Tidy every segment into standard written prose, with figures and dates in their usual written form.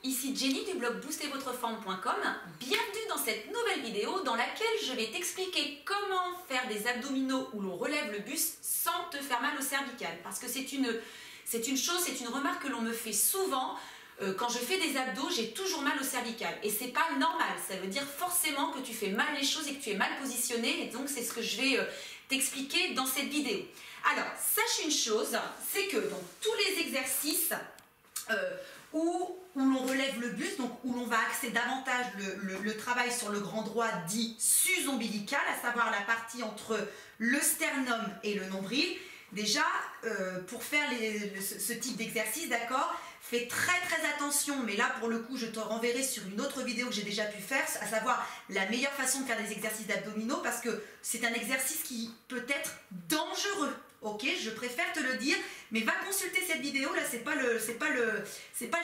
ici Jenny du blog boostervotreforme.com. Bienvenue dans cette nouvelle vidéo dans laquelle je vais t'expliquer comment faire des abdominaux où l'on relève le buste sans te faire mal au cervical. Parce que c'est une remarque que l'on me fait souvent. Quand je fais des abdos, j'ai toujours mal au cervical et c'est pas normal. Ça veut dire forcément que tu fais mal les choses et que tu es mal positionné, et donc c'est ce que je vais t'expliquer dans cette vidéo. Alors, sache une chose, c'est que dans tous les exercices où l'on relève le buste, donc où l'on va axer davantage le travail sur le grand droit dit sus-ombilical, à savoir la partie entre le sternum et le nombril. Déjà, pour faire ce type d'exercice, d'accord, fais très attention, mais là pour le coup je te renverrai sur une autre vidéo que j'ai déjà pu faire, à savoir la meilleure façon de faire des exercices d'abdominaux, parce que c'est un exercice qui peut être dangereux, ok, je préfère te le dire, mais va consulter cette vidéo, là c'est pas le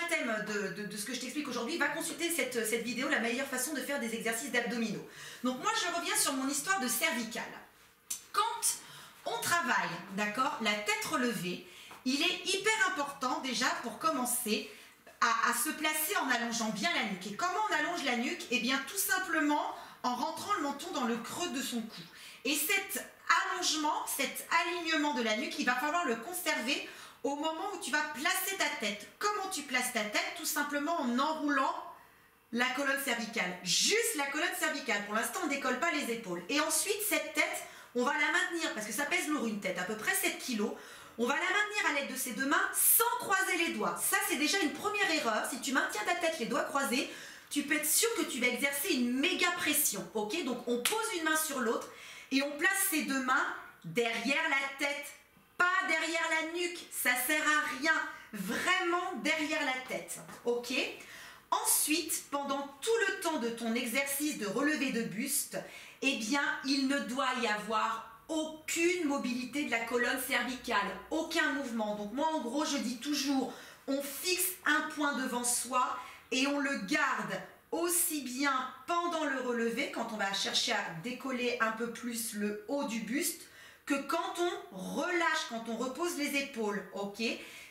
thème de ce que je t'explique aujourd'hui, va consulter cette vidéo, la meilleure façon de faire des exercices d'abdominaux. Donc moi je reviens sur mon histoire de cervicale. Quand on travaille, d'accord, la tête relevée, il est hyper important déjà pour commencer à se placer en allongeant bien la nuque. Et comment on allonge la nuque? Eh bien tout simplement en rentrant le menton dans le creux de son cou. Et cet allongement, cet alignement de la nuque, il va falloir le conserver au moment où tu vas placer ta tête. Comment tu places ta tête? Tout simplement en enroulant la colonne cervicale. Juste la colonne cervicale. Pour l'instant, on ne décolle pas les épaules. Et ensuite, cette tête, on va la maintenir, parce que ça pèse lourd une tête, à peu près 7 kg. On va la maintenir à l'aide de ses deux mains sans croiser les doigts. Ça, c'est déjà une première erreur. Si tu maintiens ta tête les doigts croisés, tu peux être sûr que tu vas exercer une méga pression. Ok, donc on pose une main sur l'autre et on place ses deux mains derrière la tête, pas derrière la nuque. Ça sert à rien. Vraiment derrière la tête. Ok. Ensuite, pendant tout le temps de ton exercice de relevé de buste, eh bien, il ne doit y avoir aucune mobilité de la colonne cervicale, aucun mouvement. Donc moi, en gros, je dis toujours, on fixe un point devant soi et on le garde aussi bien pendant le relevé, quand on va chercher à décoller un peu plus le haut du buste, que quand on relâche, quand on repose les épaules, ok?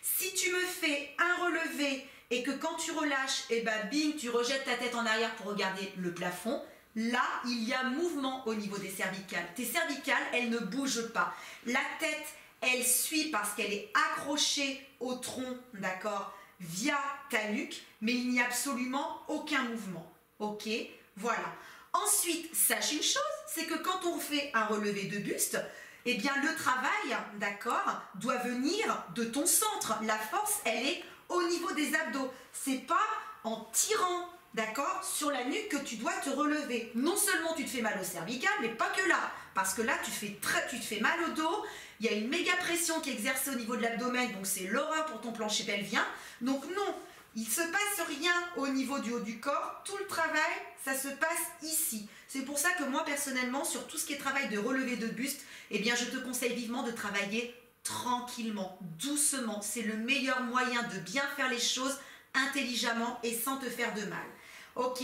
Si tu me fais un relevé et que quand tu relâches, eh ben bing, tu rejettes ta tête en arrière pour regarder le plafond, là, il y a mouvement au niveau des cervicales. Tes cervicales, elles ne bougent pas. La tête, elle suit parce qu'elle est accrochée au tronc, d'accord, via ta nuque, mais il n'y a absolument aucun mouvement. Ok? Voilà. Ensuite, sache une chose, c'est que quand on fait un relevé de buste, eh bien le travail, d'accord, doit venir de ton centre. La force, elle est au niveau des abdos. C'est pas en tirant, d'accord, sur la nuque que tu dois te relever. Non seulement tu te fais mal au cervical, mais pas que là. Parce que là, tu te fais mal au dos. Il y a une méga pression qui est exercée au niveau de l'abdomen, donc c'est l'horreur pour ton plancher pelvien. Donc non, il ne se passe rien au niveau du haut du corps. Tout le travail, ça se passe ici. C'est pour ça que moi, personnellement, sur tout ce qui est travail de relevé de buste, eh bien, je te conseille vivement de travailler tranquillement, doucement. C'est le meilleur moyen de bien faire les choses intelligemment et sans te faire de mal. Ok?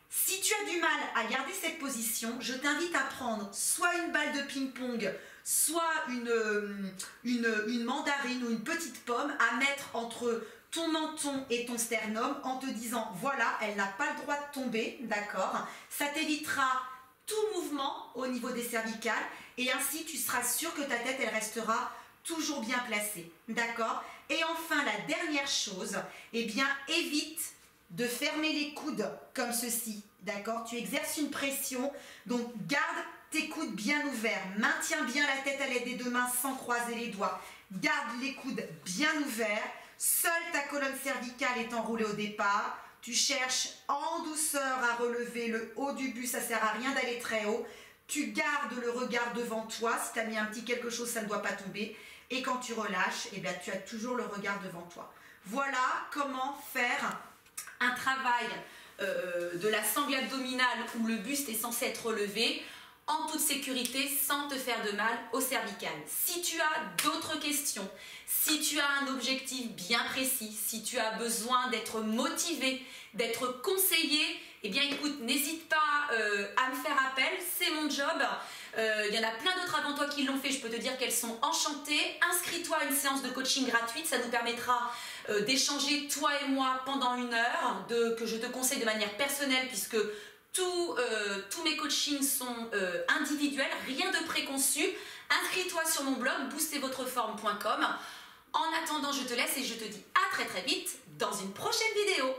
Si tu as du mal à garder cette position, je t'invite à prendre soit une balle de ping-pong, soit une mandarine ou une petite pomme à mettre entre ton menton et ton sternum en te disant voilà, elle n'a pas le droit de tomber, d'accord? Ça t'évitera tout mouvement au niveau des cervicales et ainsi tu seras sûr que ta tête elle restera toujours bien placée, d'accord? Et enfin la dernière chose, eh bien évite de fermer les coudes comme ceci, d'accord? Tu exerces une pression, donc garde tes coudes bien ouverts, maintiens bien la tête à l'aide des deux mains sans croiser les doigts, garde les coudes bien ouverts, seule ta colonne cervicale est enroulée au départ, tu cherches en douceur à relever le haut du buste, ça sert à rien d'aller très haut, tu gardes le regard devant toi, si tu as mis un petit quelque chose, ça ne doit pas tomber, et quand tu relâches, eh bien, tu as toujours le regard devant toi. Voilà comment faire un travail de la sangle abdominale où le buste est censé être relevé en toute sécurité sans te faire de mal au cervical. Si tu as d'autres questions, si tu as un objectif bien précis, si tu as besoin d'être motivé, d'être conseillé, eh bien écoute, n'hésite pas à me faire appel, c'est mon job. Il y en a plein d'autres avant toi qui l'ont fait, je peux te dire qu'elles sont enchantées. Inscris-toi à une séance de coaching gratuite, ça nous permettra d'échanger toi et moi pendant 1 heure, que je te conseille de manière personnelle puisque tous mes coachings sont individuels, rien de préconçu. Inscris-toi sur mon blog boostervotreforme.com. En attendant, je te laisse et je te dis à très très vite dans une prochaine vidéo.